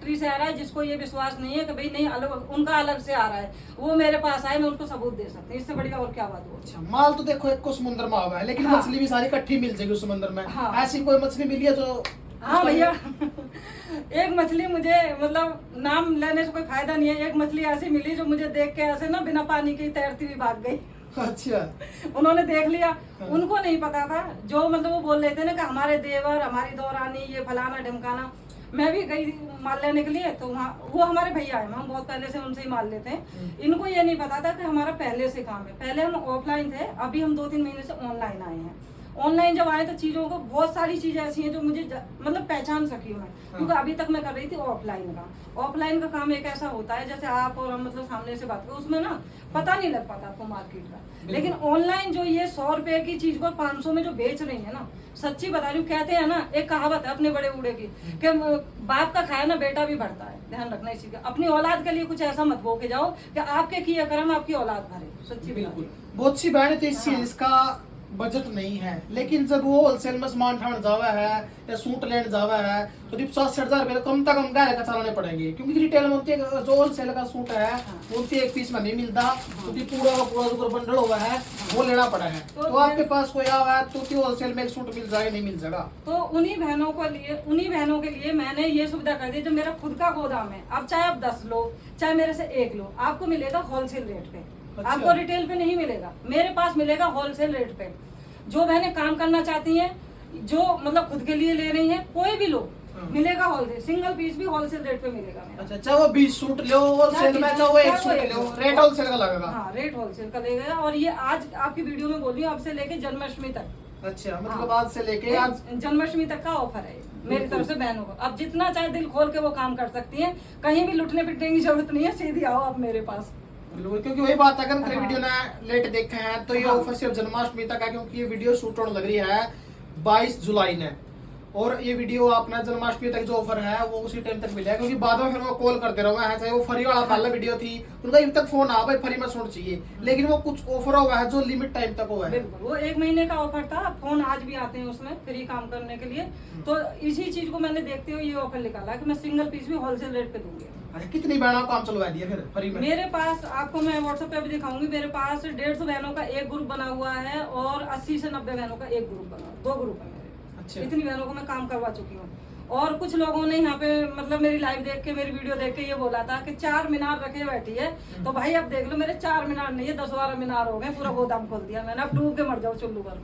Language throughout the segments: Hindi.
फैक्ट्री से आ रहा है, जिसको ये विश्वास नहीं है कि भाई नहीं अलग उनका अलग से आ रहा है, वो मेरे पास आए, मैं उनको सबूत दे सकती हूँ। इससे बढ़िया और क्या बात हो। अच्छा, माल तो देखो एक को समुद्र में हुआ है, लेकिन हाँ। मछली भी सारी इकट्ठी मिल जाएगी उस समुद्र में। हाँ। ऐसी कोई मछली मिली है तो हाँ भैया एक मछली मुझे मतलब नाम लेने से कोई फायदा नहीं है, एक मछली ऐसी मिली जो मुझे देख के ऐसे ना बिना पानी के तैरती हुई भाग गई। अच्छा, उन्होंने देख लिया। हाँ। उनको नहीं पता था, जो मतलब वो बोल रहे थे ना कि हमारे देवर, हमारी दौरानी, ये फलाना ढमकाना। मैं भी गई माल लेने के लिए, तो वहाँ वो हमारे भैया है, हम बहुत पहले से उनसे ही माल लेते हैं। इनको ये नहीं पता था कि हमारा पहले से काम है। पहले हम ऑफलाइन थे, अभी हम 2-3 महीने से ऑनलाइन आए हैं। ऑनलाइन जब आए तो चीजों को बहुत सारी चीजें ऐसी हैं जो मुझे मतलब पहचान सकी हूँ मैं, क्योंकि अभी तक मैं कर रही थी ऑफलाइन का। ऑफलाइन का काम एक ऐसा होता है जैसे आप और हम मतलब सामने से बात करो, उसमें ना पता नहीं लग पाता आपको मार्केट का। लेकिन ऑनलाइन जो ये 100 रुपए की चीज को 500 में जो बेच रही है ना, सच्ची बता रही हूँ, कहते हैं ना एक कहावत है अपने बड़े बूढ़े की कि बाप का खाया ना बेटा भी भरता है। ध्यान रखना इसी का। अपनी औलाद के लिए कुछ ऐसा मत बो के जाओ कि आपके किए कर्म आपकी औलाद भरे। सच्ची बिल्कुल। बहुत सी बहनें तो इस चीज इसका बजट नहीं है, लेकिन जब वो होलसेल में सामान ठाण जावा है या सूट लेने जावा है तो 50-60 रुपए कम तक हम गाय का चलाने पड़ेंगे, क्योंकि रिटेल में होती है जो होलसेल का सूट है वो एक पीस में नहीं मिलता, क्योंकि पूरा का पूरा जो बंडल हुआ है वो लेना पड़ा है। तो आपके पास कोई आवा है तो होलसेल में एक सूट मिल जाएगा, नहीं मिल जाएगा। तो उन्हीं बहनों के लिए मैंने ये सुविधा कर दी। जो मेरा खुद का गोदाम है, अब चाहे आप 10 लो चाहे मेरे से 1 लो, आपको मिलेगा होलसेल रेट पे। अच्छा। आपको रिटेल पे नहीं मिलेगा, मेरे पास मिलेगा होलसेल रेट पे। जो बहनें काम करना चाहती हैं, जो मतलब खुद के लिए ले रही हैं, कोई भी लो मिलेगा होलसेल, सिंगल पीस भी होलसेल रेट पे मिलेगा मेरा। अच्छा, चाहे वो 20 सूट लो होलसेल में, चाहे वो 1 सूट लो, रेट होलसेल का लगेगा। हाँ, रेट होलसेल का लगेगा। और ये आज आपकी वीडियो में बोल रही हूँ, अब से लेके जन्माष्टमी तक। अच्छा, मतलब आज से लेके आज जन्माष्टमी तक का ऑफर है मेरी तरफ से बहनों को। अब जितना चाहे दिल खोल के वो काम कर सकती हैं, कहीं भी लुटने पिटने की जरूरत नहीं है, सीधी आओ आप मेरे पास। बिल्कुल, क्योंकि वही बात है, अगर मेरे वीडियो ना लेट देखे हैं तो ये ऑफर सिर्फ जन्माष्टमी तक है, क्योंकि ये वीडियो शूट होने लग रही है 22 जुलाई ने, और ये वीडियो अपना जन्माष्टमी तक जो ऑफर है वो उसी टाइम तक मिलेगा, क्योंकि बाद में फिर वो कॉल करते रहो है, चाहे वो फ्री वाला पहला वीडियो थी उनका अभी तक फोन आ भाई फ्री में सूट चाहिए, लेकिन वो कुछ ऑफर हुआ है जो लिमिट टाइम तक हुआ है। बिल्कुल, वो 1 महीने का ऑफर था। फोन आज भी आते हैं उसमें फ्री काम करने के लिए। तो इसी चीज को मैंने देखते हुए ये ऑफर निकाला कि मैं सिंगल पीस भी होलसेल रेट पे दूंगी। अच्छा, कितनी बहनों काम चलवा दिया फिर फ्री में? मेरे पास आपको मैं व्हाट्सएप पे भी दिखाऊंगी, मेरे पास 150 बहनों का एक ग्रुप बना हुआ है और 80 से 90 बहनों का एक ग्रुप बना, 2 ग्रुप है मेरे। अच्छा, इतनी बहनों को मैं काम करवा चुकी हूँ। और कुछ लोगों ने यहाँ पे मतलब मेरी लाइव देख के, मेरी वीडियो देख के ये बोला था कि 4 मीनार रखे बैठी है। तो भाई अब देख लो, मेरे 4 मीनार नहीं है, 10-12 मीनार हो गए, पूरा गोदाम खोल दिया मैंने। अब डूब के मर जाओ चुल्लू पर।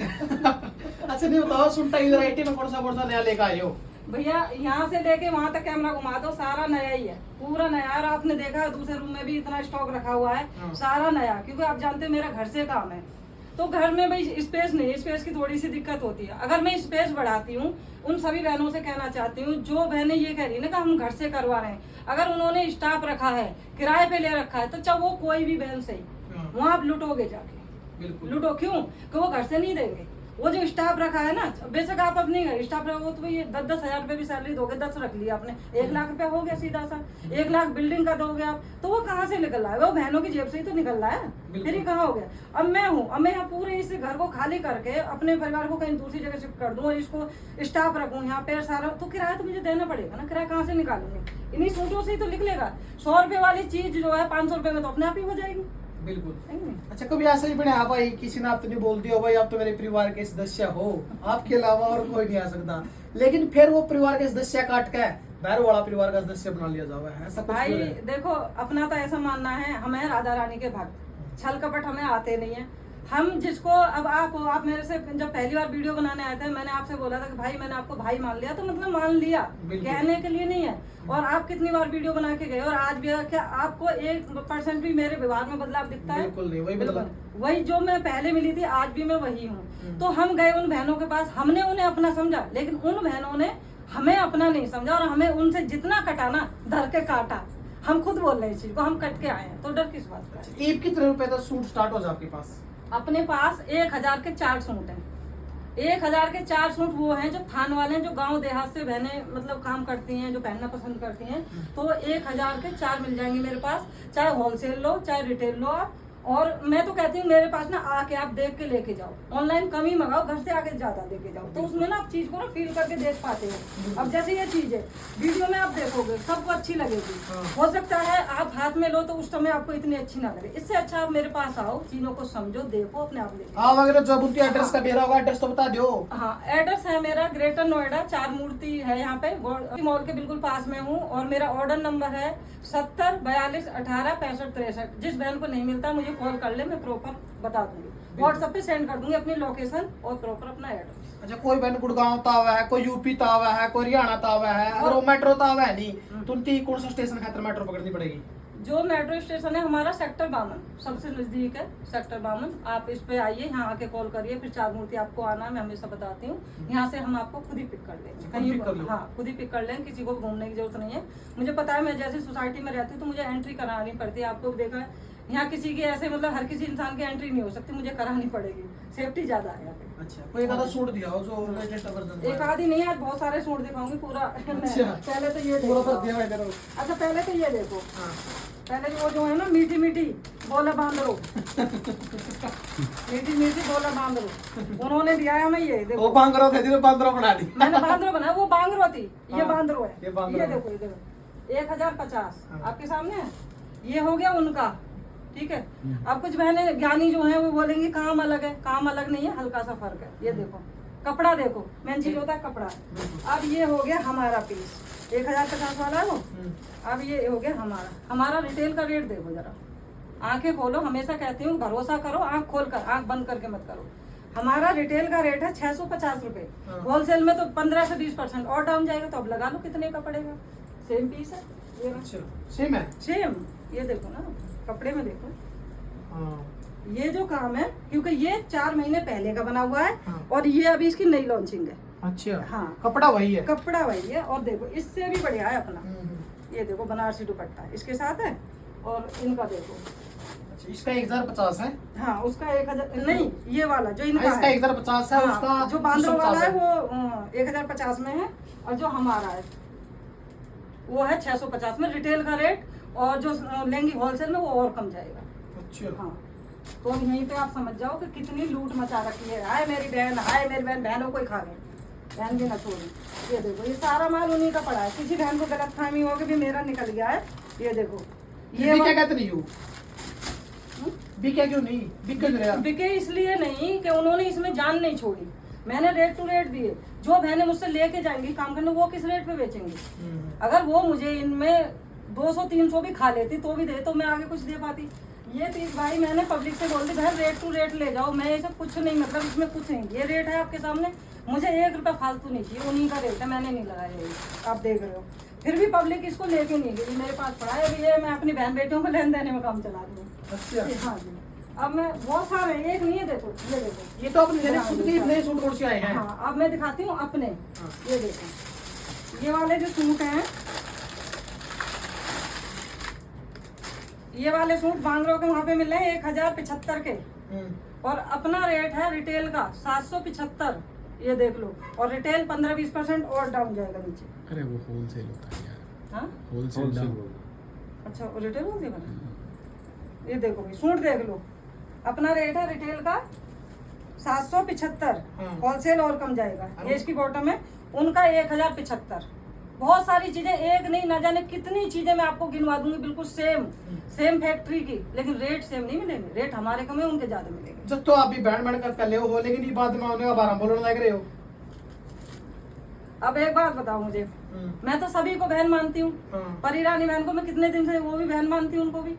अच्छा, नहीं बताओ सुनता ही वैरायटी में कौन सा नया लेकर आए हो? भैया यहाँ से लेके वहां तक कैमरा घुमा दो, सारा नया ही है, पूरा नया। और आपने देखा दूसरे रूम में भी इतना स्टॉक रखा हुआ है, सारा नया। क्योंकि आप जानते हैं मेरा घर से काम है, तो घर में भाई स्पेस नहीं, स्पेस की थोड़ी सी दिक्कत होती है। अगर मैं स्पेस बढ़ाती हूँ, उन सभी बहनों से कहना चाहती हूँ जो बहनें ये कह रही है ना कि हम घर से करवा रहे हैं, अगर उन्होंने स्टाफ रखा है, किराए पे ले रखा है, तो चाहे वो कोई भी बहन सही, वहाँ आप लुटोगे जाके। लुटो क्यों? कि वो घर से नहीं देंगे। वो जो स्टाफ रखा है ना, बेशक आप अपने घर स्टाफ रखो तो ये 10-10 हजार रुपए भी सैलरी दोगे, 10 रख लिया आपने, 1 लाख रुपया हो गया सीधा सा। 1 लाख बिल्डिंग का दोगे आप, तो वो कहाँ से निकल रहा है? वो बहनों की जेब से ही तो निकल रहा है, फिर ये कहाँ हो गया? अब मैं हूँ, अब मैं यहाँ पूरे इस घर को खाली करके अपने परिवार को कहीं दूसरी जगह शिफ्ट कर दूँ और इसको स्टाफ रखूँ यहाँ पे सारा, तो किराया तो मुझे देना पड़ेगा ना। किराया कहाँ से निकालूंगी? इन्हीं सूटों से ही तो निकलेगा। 100 रुपए वाली चीज जो है 500 रुपए में तो अपने आप ही हो जाएगी। बिल्कुल। अच्छा, कभी ऐसा ही बने हाँ भाई किसी ने आपने बोल दिया भाई आप तो मेरे परिवार के सदस्य हो, आपके अलावा और कोई नहीं आ सकता, लेकिन फिर वो परिवार के सदस्य काट के बाहर वाला परिवार का सदस्य बना लिया जावा है, ऐसा कुछ? भाई देखो, अपना तो ऐसा मानना है, हम हैं राधा रानी के भक्त, छल कपट हमें आते नहीं है। हम जिसको अब आप मेरे से जब पहली बार वीडियो बनाने आए थे, मैंने आपसे बोला था कि भाई मैंने आपको भाई मान लिया, तो मतलब मान लिया, कहने के लिए नहीं है। और आप कितनी बार वीडियो बना के गए, और आज भी क्या आपको 1% भी मेरे व्यवहार में बदलाव दिखता है? बिल्कुल नहीं, वही बदलाव, वही जो मैं पहले मिली थी आज भी मैं वही हूँ। तो हम गए उन बहनों के पास, हमने उन्हें अपना समझा, लेकिन उन बहनों ने हमें अपना नहीं समझा, और हमें उनसे जितना कटाना धर के काटा। हम खुद बोल रहे हैं इस चीज को, हम कट के आए हैं, तो डर किस बात का? एक कितने रुपए का सूट स्टार्ट हो जाए आपके पास? अपने पास 1000 के 4 सूट हैं। 1000 के 4 सूट वो हैं जो थान वाले हैं, जो गांव देहात से बहनें मतलब काम करती हैं, जो पहनना पसंद करती हैं, तो 1000 के 4 मिल जाएंगे मेरे पास। चाहे होलसेल लो चाहे रिटेल लो आप, और मैं तो कहती हूँ मेरे पास ना आके आप देख के लेके जाओ, ऑनलाइन कम ही मंगाओ, घर से आके ज्यादा लेके जाओ, तो उसमें ना आप चीज को ना फील करके देख पाते हो। अब जैसे ये चीज है, वीडियो में आप देखोगे सबको अच्छी लगेगी, हो सकता है आप हाथ में लो तो उस समय आपको इतनी अच्छी ना लगे, इससे अच्छा आप मेरे पास आओ, चीजों को समझो, देखो, अपने आप लेके आप अगर जब उनके एड्रेस का दे रहा होगा, एड्रेस तो बता दो। हाँ, एड्रेस है मेरा ग्रेटर नोएडा, 4 मूर्ति है यहाँ पे, मॉल के बिल्कुल पास में हूँ, और मेरा ऑर्डर नंबर है 70 42 18 65 63। जिस बहन को नहीं मिलता मुझे कॉल कर ले, मैं प्रॉपर बता दूंगी, व्हाट्सएप पे सेंड कर दूंगी अपनी लोकेशन और प्रॉपर अपना एड्रेस। अच्छा, कोई बहन गुड़गांव तावा है, कोई यूपी तावा है, कोई हरियाणा तावा है, अगर वो मेट्रो तावा है नहीं तो उनकी कौन सा स्टेशन खातर मेट्रो पकड़नी पड़ेगी? जो मेट्रो स्टेशन है हमारा सेक्टर 52 सबसे नजदीक है, सेक्टर 52। आप इस पे आइए, यहाँ आके कॉल करिए, फिर 4 मूर्ति आपको आना है, मैं हमेशा बताती हूँ। यहाँ से हम आपको खुद ही पिक कर लेंगे, कहीं हाँ खुद ही पिक कर लेंगे, किसी को घूमने की जरूरत नहीं है। मुझे पता है, मैं जैसे सोसाइटी में रहती हूँ तो मुझे एंट्री करानी पड़ती है, आपको देखा है यहाँ किसी की ऐसे मतलब हर किसी इंसान की एंट्री नहीं हो सकती, मुझे करानी पड़ेगी, सेफ्टी ज्यादा है यहाँ पे। अच्छा, कोई एक आधा सूट दिखाओ जो लेटेस्ट वर्जन। एक आधी नहीं, आज बहुत सारे सूट दिखाऊंगी पूरा। अच्छा। पहले तो ये पूरा देखो। तो दिया है इधर। अच्छा, पहले तो ये देखो, हाँ। पहले वो जो है ना मीठी मीठी बोला बांदरो, मीठी मीठी बोला बांदरो, उन्होंने दिया है हमें ये देखो। वो बांगरो थे, जिन्होंने बांगरो बना दी। मैंने बांदरो बनाया, वो बांगरो थी, ये हाँ, बांदरो है, ये बांदरो ये है। देखो, ये देखो 1050 हाँ। आपके सामने है। ये हो गया उनका, ठीक है। अब कुछ बहनें ज्ञानी जो है वो बोलेंगी काम अलग है, काम अलग नहीं है, हल्का सा फर्क है। ये देखो कपड़ा, देखो मेन चीज होता है कपड़ा। अब ये हो गया हमारा पीस, 1050 वाला है वो। अब ये हो गया हमारा रिटेल का रेट देखो जरा, आंखें खोलो, हमेशा कहती हूँ भरोसा करो, आंख खोल कर, आंख बंद करके मत करो। हमारा रिटेल का रेट है 650 रुपए, होलसेल में तो 15 से 20% और डाउन जाएगा, तो अब लगा लो कितने का पड़ेगा। सेम पीस है ये, सेम है, सेम। ये देखो ना, कपड़े में देखो, हाँ। ये जो काम है, क्योंकि ये 4 महीने पहले का बना हुआ है, हाँ। और ये अभी इसकी नई लॉन्चिंग है। अच्छा, हाँ, कपड़ा वही है, कपड़ा वही है, और देखो इससे भी बढ़िया है अपना। ये देखो बनारसी दुपट्टा इसके साथ है, और इनका देखो। अच्छा, इसका 1050 है। हाँ, उसका 1000 नहीं, ये वाला जो इनका इसका है, 1050 है, हाँ, उसका जो बांद्रो वाला है 650 वो 1050 में है, और जो हमारा है वो है 650 में रिटेल का रेट, और जो लेंगी होलसेल में वो और कम जाएगा। अच्छा, हाँ, तो अब यहीं पे आप समझ जाओ कि कितनी लूट मचा रखी है। हाय मेरी बहन, हाय मेरी बहन, बहनों को ही खा गए, बहन भी ना छोड़ी। ये देखो, ये सारा माल उन्हीं का पड़ा है, किसी बहन को गलत फहमी हो कि भी मेरा निकल गया है। ये देखो, ये क्या कहते नहीं हो, बिके क्यों नहीं, बिक क्यों नहीं रहा? बिके इसलिए नहीं कि उन्होंने इसमें जान नहीं छोड़ी, मैंने रेट टू रेट दिए। जो बहनें मुझसे लेके जाएंगी काम करने, वो किस रेट पे बेचेंगी? अगर वो मुझे इनमें 200-300 भी खा लेती तो भी दे, तो मैं आगे कुछ दे पाती। ये पीस भाई मैंने पब्लिक से बोल दी, भाई रेट टू रेट ले जाओ, मैं ऐसा कुछ नहीं, मतलब इसमें कुछ नहीं, ये रेट है आपके सामने, मुझे 1 रुपया फालतू नहीं चाहिए, उन्हीं का रेट है, मैंने नहीं लगाया ये, आप देख रहे हो। फिर भी पब्लिक इसको लेके नहीं गई, मेरे पास पड़ा है, अभी ये मैं अपनी बहन बेटियों को लेन देने में काम चला रही हूँ। अच्छा, हाँ जी, अब मैं बहुत सारे, एक नहीं है, देखो ये देखो, ये तो अपने खुद के नए सूट कोड से आए हैं। हाँ, अब मैं दिखाती हूँ अपने। हाँ। ये देखो, ये वाले जो सूट हैं, ये वाले सूट बांगरों के वहाँ पे मिल रहे हैं 1075 के, और अपना रेट है रिटेल का 775। ये देख लो, और रिटेल 15-20% और डाउन जाएगा नीचे। अरे वो होलसेल होता है यार, हाँ, होलसेल डाउन। अच्छा, वो रिटेल बोल दिया। ये देखो भाई, सूट देख लो, अपना रेट है रिटेल का 775, होलसेल और कम जाएगा। ये इसकी बॉटम है, उनका 1075। बहुत सारी चीजें, एक नहीं ना जाने कितनी चीजें मैं आपको गिनवा दूंगी, बिल्कुल सेम फैक्ट्री की, लेकिन रेट सेम नहीं मिलेंगे, रेट हमारे कम है, उनके ज्यादा मिलेंगे। जब तो आप भी बैंड बैंड कर पहले हो, लेकिन ये बाद में होने का 12 बोलने लग रहे हो। अब एक बात बताओ मुझे, मैं तो सभी को बहन मानती हूँ, परी रानी बहन को मैं कितने दिन से वो भी बहन मानती हूँ, उनको भी।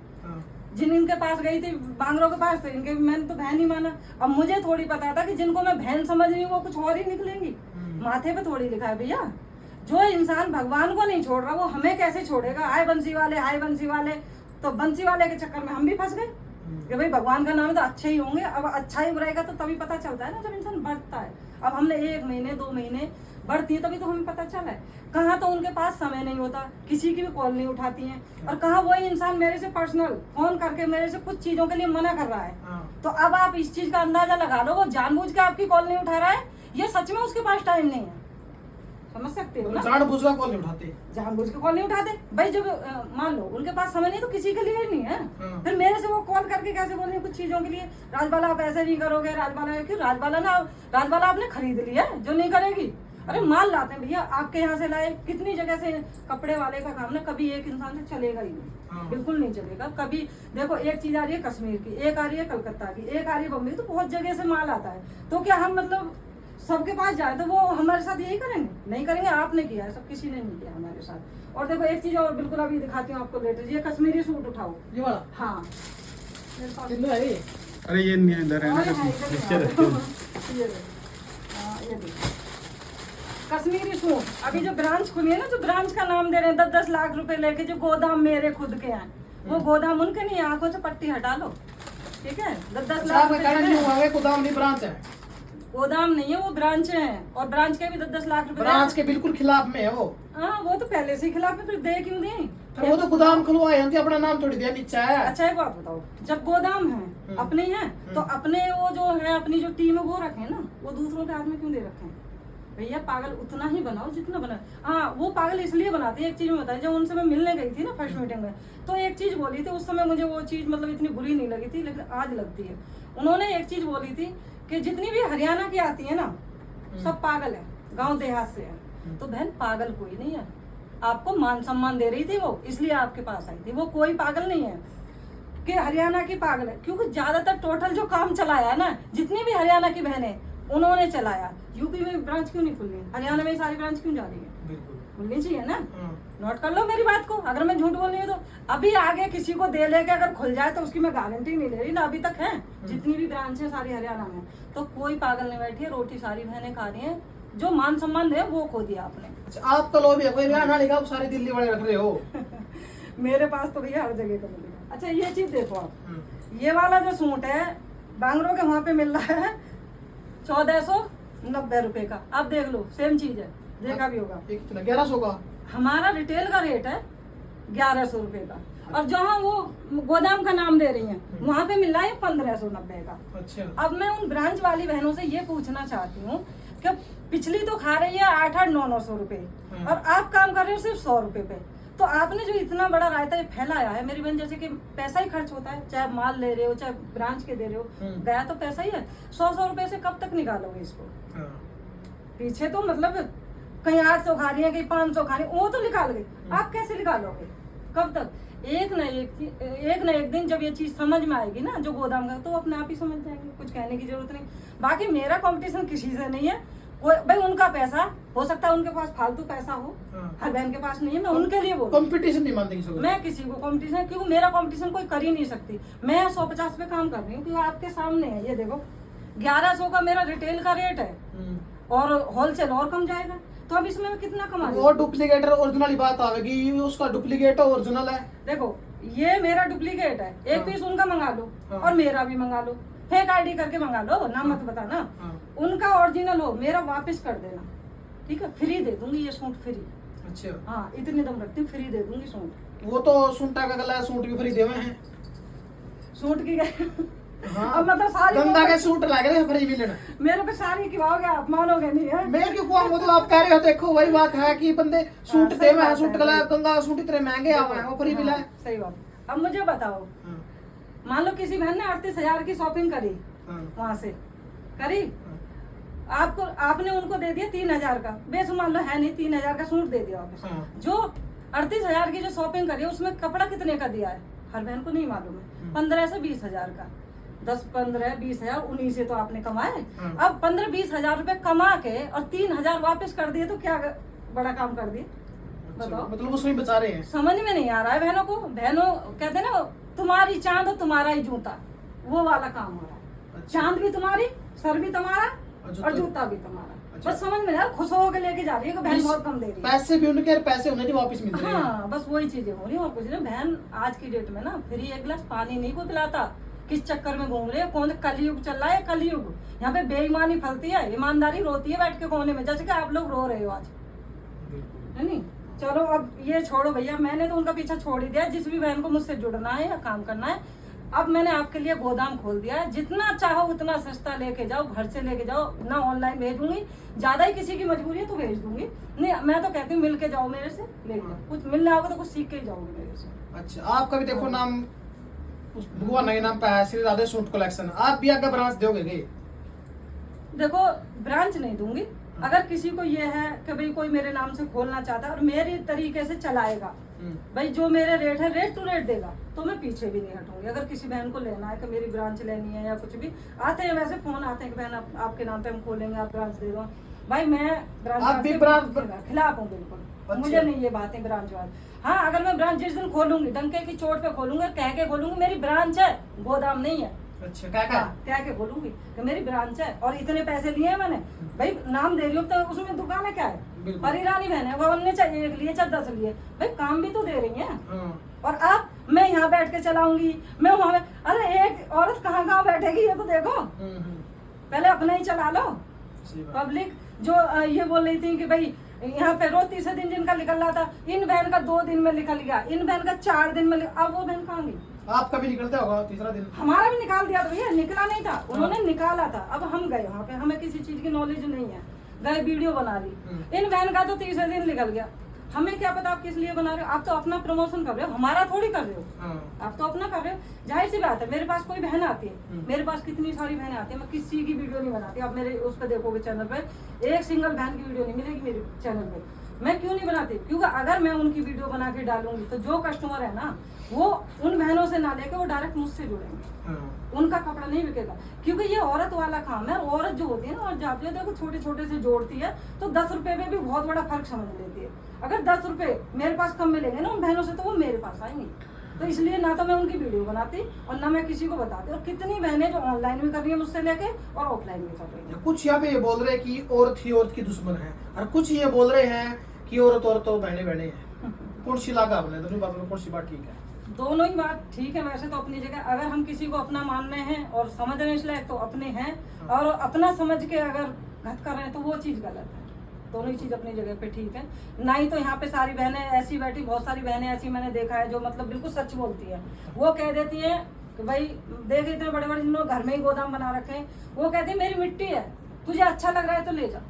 जिन इनके पास गई थी बांगरों के पास, तो इनके मैंने तो बहन ही माना। अब मुझे थोड़ी पता था कि जिनको मैं बहन समझ रही हूँ वो कुछ और ही निकलेंगी। माथे पे थोड़ी लिखा है भैया, जो इंसान भगवान को नहीं छोड़ रहा वो हमें कैसे छोड़ेगा? हाय बंसी वाले, हाय बंसी वाले, तो बंसी वाले के चक्कर में हम भी फंस गए कि भाई भगवान का नाम है तो अच्छे ही होंगे। अब अच्छा ही बुराई का तो तभी पता चलता है ना, जब इंसान बढ़ता है। अब हमने 1 महीने 2 महीने बढ़ती है, तभी तो हमें पता चला है। कहाँ तो उनके पास समय नहीं होता, किसी की भी कॉल नहीं उठाती हैं, और कहाँ वही इंसान मेरे से पर्सनल फोन करके मेरे से कुछ चीजों के लिए मना कर रहा है। तो अब आप इस चीज का अंदाजा लगा लो, वो जानबूझ के आपकी कॉल नहीं उठा रहा है, ये सच में उसके पास टाइम नहीं है। समझ सकते हो ना। जानबूझ कर कॉल नहीं उठाते। जानबूझ के कॉल नहीं उठाते भाई। जब मान लो उनके पास समय नहीं तो किसी के लिए ही नहीं है, हाँ। फिर मेरे से वो कॉल करके कैसे बोल रहे हैं कुछ चीजों के लिए, राजबाला आप ऐसे नहीं करोगे, राजबाला क्यों, राजबाला आपने खरीद लिया है जो नहीं करेगी। अरे माल लाते हैं भैया, आपके यहाँ से लाए, कितनी जगह से कपड़े वाले का काम ना कभी एक इंसान से चलेगा ही नहीं, हाँ। बिल्कुल नहीं चलेगा कभी। देखो एक चीज आ रही है कश्मीर की, एक आ रही है कलकत्ता की, एक आ रही है बम्बई, तो बहुत जगह से माल आता है। तो क्या हम मतलब सबके पास जाए तो वो हमारे साथ यही करेंगे? नहीं करेंगे। आपने किया है, सब किसी ने नहीं किया हमारे साथ। और देखो एक चीज और बिल्कुल अभी दिखाती हूँ आपको लेटेस्ट, ये कश्मीरी सूट उठाओ। ये वाला हाँ मेरे पास- कितना है ये? अरे ये नहीं इधर है ना, और है, इधर नीचे है। रखते हैं। ये देखो। हाँ, ये देखो कश्मीरी सूट। अभी जो ब्रांच खुली है ना, जो ब्रांच का नाम दे रहे हैं 10-10 लाख रुपए लेके, जो गोदाम मेरे खुद के हैं, वो गोदाम उनके नहीं, आंखों से पट्टी हटा लो, ठीक है। 10-10 लाख आपका कहना रुपए नहीं हुआ है गोदाम नहीं ब्रांच है। गोदाम नहीं है, वो ब्रांच है, और ब्रांच के भी 10-10 लाख रुपए। ब्रांच के बिल्कुल खिलाफ में है वो। हाँ वो तो पहले से ही खिलाफ है, फिर दे क्यों नहीं? फिर वो तो गोदाम खुलवाए हैं, अपना नाम थोड़ी दिया नीचे है। अच्छा एक बात बताओ, जब गोदाम है अपने हैं तो अपने वो जो है अपनी जो टीम है वो रखे ना, वो दूसरों के हाथ में क्यों दे रखे हैं? भैया पागल उतना ही बनाओ जितना बना। हाँ वो पागल इसलिए बनाते हैं, एक चीज में बताई, जब उनसे मैं मिलने गई थी ना फर्स्ट मीटिंग में, तो एक चीज बोली थी उस समय, मुझे वो चीज मतलब इतनी बुरी नहीं लगी थी, लेकिन आज लगती है। उन्होंने एक चीज बोली थी कि जितनी भी हरियाणा की आती है ना, सब पागल है, गांव देहात से है। तो बहन पागल कोई नहीं है, आपको मान सम्मान दे रही थी वो, इसलिए आपके पास आई थी। वो कोई पागल नहीं है कि हरियाणा की पागल है, क्योंकि ज्यादातर टोटल जो काम चलाया है ना, जितनी भी हरियाणा की बहनें उन्होंने चलाया। यूपी में ब्रांच क्यों नहीं खुल रही, हरियाणा में सारी ब्रांच क्यों जा रही है? बिल्कुल खुलनी चाहिए ना। हाँ। नोट कर लो मेरी बात को, अगर मैं झूठ बोल रही हूँ तो। अभी आगे किसी को दे लेके अगर खुल जाए तो उसकी मैं गारंटी नहीं ले रही ना, अभी तक है जितनी भी ब्रांच है सारी हरियाणा में, तो कोई पागल नहीं बैठी है, रोटी सारी बहनें खा रही है। जो मान सम्मान है वो खो दिया आपने। अच्छा आपका लो भी है कोई हरियाणा लिखा, आप सारे दिल्ली वाले रख रहे हो। मेरे पास तो भैया हर जगह का मिलेगा। अच्छा ये चीज देखो आप, ये वाला जो सूट है बैंगलोर के वहां पे मिल रहा है 1490 रुपए का। आप देख लो सेम चीज है, देखा भी होगा। ये कितना 1100 का? हमारा रिटेल का रेट है 1100 रुपए का, और जहाँ वो गोदाम का नाम दे रही हैं वहां पे मिल रहा है 1590 का। अच्छा अब मैं उन ब्रांच वाली बहनों से ये पूछना चाहती हूँ कि पिछली तो खा रही है 800-900 रुपए, और आप काम कर रहे हो सिर्फ 100 रुपए पे। तो आपने जो इतना बड़ा रायता ये फैलाया है मेरी बहन, जैसे कि पैसा ही खर्च होता है, चाहे माल ले रहे हो चाहे ब्रांच के दे रहे हो, गया तो पैसा ही है। 100 रुपए से कब तक निकालोगे इसको? हाँ। पीछे तो मतलब कहीं 800 खा रही है, कहीं 500 खा रही है, वो तो निकाल गए, आप कैसे निकालोगे? कब तक? एक न एक दिन जब ये चीज समझ में आएगी ना जो गोदाम का, तो अपने आप ही समझ जाएंगे, कुछ कहने की जरूरत नहीं। बाकी मेरा कंपटीशन किसी से नहीं है, कोई भाई उनका पैसा हो सकता है, उनके पास फालतू पैसा हो, हर बहन के पास नहीं है, मैं उनके लिए बोल। कंपटीशन नहीं मानते किसी को। मैं किसी को कंपटीशन, क्योंकि मेरा कंपटीशन कोई कर ही नहीं सकती। मैं 150 पे काम कर रही हूँ, क्योंकि आपके सामने है, ये देखो 1100 का मेरा रिटेल का रेट है, और होलसेल और कम जाएगा, तो अब इसमें मैं कितना कमा रही हूँ? वो डुप्लीकेट और ओरिजिनल ही बात आवेगी, उसका डुप्लीकेट और ओरिजिनल है। देखो ये मेरा डुप्लीकेट है, एक पीस उनका मंगा लो और मेरा भी मंगा लो, फेक आईडी करके मंगा लो, नाम मत बताना। उनका ओरिजिनल हो, मेरा वापस कर देना, ठीक है? फ्री दे दूंगी ये सूट, फ्री। अच्छा हाँ इतनी दम रखती हूँ, फ्री दे दूंगी सूट। वो तो सूटा का गला सूट भी फ्री देवे हैं। सूट की हाँ। अब मतलब सारी गंदा के सूट लागे रे फ्री मिलना। मेरे पे सारी खिलाओगे आप, मानोगे नहीं है? मैं क्यों कहूँगा, तो आप कह रहे हो, देखो वही बात है कि बंदे सूट सही देवे हैं, बात सूट है। गला गंगा सूट इतने महंगे आवे हैं, वो फ्री मिला है। हाँ, सही बात। अब मुझे बताओ, मान लो किसी बहन ने 38,000 की शॉपिंग करी, वहां से करी, आपको आपने उनको दे दिया 3,000 का, बेशुमार लो है नहीं, 3,000 का सूट दे दिया वापस। जो 38,000 की जो शॉपिंग करी है उसमें कपड़ा कितने का दिया है हर बहन को नहीं मालूम है। 15 से 20,000 का, 10, 15, 20,000 उन्हीं से तो आपने कमाए। अब 15-20 हजार रुपए कमा के और 3,000 वापस कर दिए, तो क्या बड़ा काम कर दिए? बताओ। मतलब उसमें बचा रहे हैं। समझ में नहीं आ रहा है बहनों को। बहनों कहते हैं ना, तुम्हारी चांद और तुम्हारा ही जूता, वो वाला काम हो रहा है। अच्छा। चांद भी तुम्हारी, सर भी तुम्हारा, जूता- और जूता भी तुम्हारा। अच्छा। बस समझ में नहीं आ रहा, खुश होकर लेके जा रही है कि बहन बहुत कम दे रही है। पैसे भी उनके और पैसे उन्हें नहीं वापस मिल रहे हैं। हाँ बस वही चीजें हो रही है और कुछ नहीं। बहन आज की डेट में ना फ्री एक गिलास पानी नहीं कोई पिलाता, किस चक्कर में घूम रहे हैं? कौन कलयुग चल रहा है, कलयुग। यहाँ पे बेईमानी फलती है, ईमानदारी रोती है बैठ के कोने में, जैसे कि आप लोग रो रहे हो आज, है नहीं? चलो अब ये छोड़ो भैया, मैंने तो उनका पीछा छोड़ ही दिया। जिस भी बहन को मुझसे जुड़ना है या काम करना है, अब मैंने आपके लिए गोदाम खोल दिया है, जितना चाहो उतना सस्ता लेके जाओ, घर से लेके जाओ, ना ऑनलाइन भेजूंगी, ज्यादा ही किसी की मजबूरी है तो भेज दूंगी, नहीं मैं तो कहती हूँ मिल के जाओ मेरे से, लेके जाओ, कुछ मिलने आओगे तो कुछ सीख के ही जाओगे मेरे से। अच्छा, आपका भी देखो नाम उस भगवान के नाम पे है, श्री राधे सूट कलेक्शन, आप भी आगे ब्रांच दोगे गे? देखो ब्रांच नहीं दूंगी, अगर किसी को ये है कि भाई कोई मेरे नाम से खोलना चाहता है और मेरे तरीके से चलाएगा, भाई जो मेरे रेट है रेट टू रेट देगा, तो मैं पीछे भी नहीं हटूंगी। अगर किसी बहन को लेना है कि मेरी ब्रांच लेनी है या कुछ भी, आते हैं वैसे फोन आते हैं कि बहन आपके नाम पे हम खोलेंगे, आप ब्रांच दे दो, भाई मैं आप भी ब्रांच खिलाफ हूँ बिल्कुल। अच्छा। मुझे नहीं ये बातें ब्रांच वाली। हाँ, अगर मैं ब्रांच जिस दिन खोलूंगी डंके की चोट पे खोलूंगी, कह के खोलूंगी मेरी ब्रांच है, गोदाम नहीं है। अच्छा, क्या क्या के बोलूंगी कि मेरी ब्रांच है और इतने पैसे लिए हैं मैंने, भाई नाम दे रही हूँ तो उसमें दुकान है क्या है, परिरानी बहन है, वो उनने चाहिए एक लिए चाहे 10 लिए, भाई काम भी तो दे रही है। और अब मैं यहाँ बैठ के चलाऊंगी, मैं वहां, अरे एक औरत कहाँ बैठेगी ये तो देखो, पहले अपना ही चला लो। पब्लिक जो ये बोल रही थी कि भाई यहाँ पे रोज तीसरे दिन जिनका निकल रहा था, इन बहन का 2 दिन में निकल गया, इन बहन का 4 दिन में, अब वो बहन कहाँ गई? आपका भी निकलता होगा तीसरा दिन? हमारा भी निकाल दिया था भैया, निकला नहीं था, उन्होंने निकाला था। अब हम गए वहाँ पे, हमें किसी चीज की नॉलेज नहीं है, गए वीडियो बना ली, इन बहन का तो तीसरे दिन निकल गया। हमें क्या पता आप किस लिए बना रहे हो, आप तो अपना प्रमोशन कर रहे हो, हमारा थोड़ी कर रहे हो, आप तो अपना कर रहे हो। जाहिर सी बात है, मेरे पास कोई बहन आती है, मेरे पास कितनी सारी बहनें आती है, मैं किसी की वीडियो नहीं बनाती। आप मेरे उस पर देखोगे चैनल पे, एक सिंगल बहन की वीडियो नहीं मिलेगी मेरे चैनल पे। मैं क्यों नहीं बनाती? क्योंकि अगर मैं उनकी वीडियो बना के डालूंगी तो जो कस्टमर है ना, वो उन बहनों से ना लेके वो डायरेक्ट मुझसे जुड़ेंगे, उनका कपड़ा नहीं बिकेगा। क्योंकि ये औरत वाला काम है, औरत जो होती है ना और जाती है, देखो छोटे छोटे से जोड़ती है तो 10 रुपए में भी बहुत बड़ा फर्क समझ लेती है। अगर 10 रुपए मेरे पास कम मिलेंगे ना उन बहनों से, तो वो मेरे पास आएंगी। तो इसलिए ना तो मैं उनकी वीडियो बनाती और ना मैं किसी को बताती। और कितनी बहनें जो ऑनलाइन भी कर रही है मुझसे लेके और ऑफलाइन भी कर रही है। कुछ यहाँ पे ये बोल रहे हैं कि औरत ही औरत की दुश्मन है, और कुछ ये बोल रहे हैं कि औरत तो बहने बहने हैं। कौन सी लागा आपने दोनों बातों में, कौन सी बात ठीक है? दोनों ही बात ठीक है वैसे तो अपनी जगह। अगर हम किसी को अपना मान रहे हैं और समझ रहे हैं इसलिए तो अपने हैं, और अपना समझ के अगर घट कर रहे हैं तो वो चीज गलत है। दोनों ही चीज अपनी जगह पे ठीक है। नहीं तो यहाँ पे सारी बहनें ऐसी बैठी, बहुत सारी बहनें ऐसी मैंने देखा है जो मतलब बिल्कुल सच बोलती है। वो कह देती है कि भाई देख इतने बड़े बड़े जिन्होंने घर में ही गोदाम बना रखे हैं, वो कहती है मेरी मिट्टी है, तुझे अच्छा लग रहा है तो ले जा।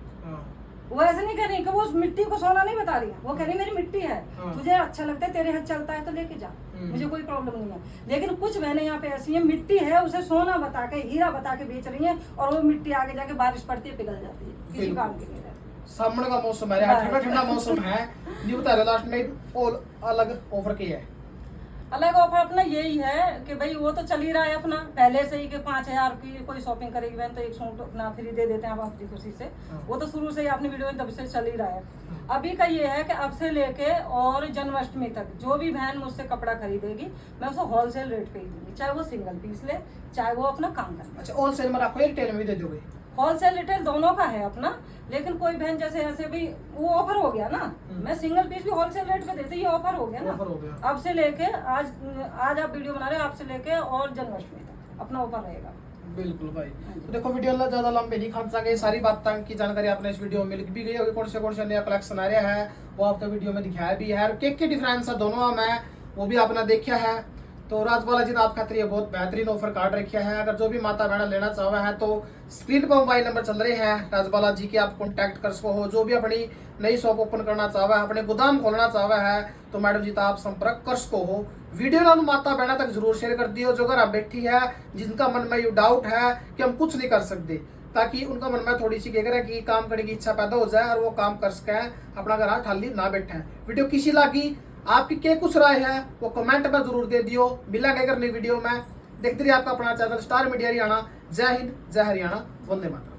वो ऐसे नहीं कह रही कि वो उस मिट्टी को सोना नहीं बता रही है, वो कह रही मेरी मिट्टी है, तुझे अच्छा लगता है, तेरे हाथ चलता है तो लेके जा, मुझे कोई प्रॉब्लम नहीं है। लेकिन कुछ बहनें यहाँ पे ऐसी हैं, मिट्टी है उसे सोना बता के, हीरा बता के बेच रही हैं, और वो मिट्टी आगे जाके बारिश पड़ती है पिघल जाती है, किसी काम के लिए। सामने का मौसम है, ठंडा ठंडा मौसम है, नहीं बता रहे लास्ट में और अलग ऑफर क्या है? अलग ऑफर अपना यही है कि भाई वो तो चल ही रहा है अपना पहले से ही कि 5000 की कोई शॉपिंग करेगी बहन तो एक सूट अपना फ्री दे देते हैं आप अपनी खुशी से। वो तो शुरू से ही आपने वीडियो में तब से चल ही रहा है। अभी का ये है कि अब से लेके और जन्माष्टमी तक जो भी बहन मुझसे कपड़ा खरीदेगी मैं उसे होलसेल रेट पे ही दूंगी, चाहे वो सिंगल पीस ले चाहे वो अपना काम करे। अच्छा, होलसेल में आपको रिटेल में भी दे दोगे? होलसेल रिटेल दोनों का है अपना, लेकिन कोई बहन जैसे ऐसे भी वो ऑफर हो गया ना, मैं सिंगल पीस भी होलसेल रेट पे देती, ये ऑफर हो गया ना। ऑफर हो गया। अब से लेके आज आप वीडियो बना रहे हो, आप से लेके और जन्माष्टमी तक अपना ऑफर रहेगा। बिल्कुल भाई, तो देखो वीडियो ज्यादा लंबे नहीं खींच सके, सारी बातें की जानकारी आपने इस वीडियो में लिख भी गई होगी। कौन से नया कलेक्शन आ रहा है वो आपको वीडियो में दिखाया भी है, और केक के डिफरेंस है दोनों में वो भी आपने देखा है। तो राजबाला जी ने आप खातिर ये बहुत बेहतरीन ऑफर काट रखा है। अगर जो भी माता बहना लेना चाहे हैं तो स्क्रीन पर मोबाइल नंबर चल रहे हैं राजबाला जी के, आप कांटेक्ट कर सको हो। जो भी अपनी नई शॉप ओपन करना चाहे है, अपने गोदाम खोलना चाहे है तो मैडम जी आप संपर्क कर सको हो। वीडियो ना माता बहना तक जरूर शेयर कर दियो, जो अगर आप बैठी है जिनका मन में ये डाउट है कि हम कुछ नहीं कर सकते, ताकि उनका मन में थोड़ी सी क्या कि काम करने की इच्छा पैदा हो जाए और वो काम कर सके, अपना घर खाली ना बैठे। वीडियो किसी लगी, आपकी क्या कुछ राय है वो कमेंट में जरूर दे दियो। मिलेंगे अगर नई वीडियो में। देखते रहिए आपका अपना चैनल स्टार मीडिया हरियाणा। जय हिंद, जय हरियाणा, वंदे मातरम।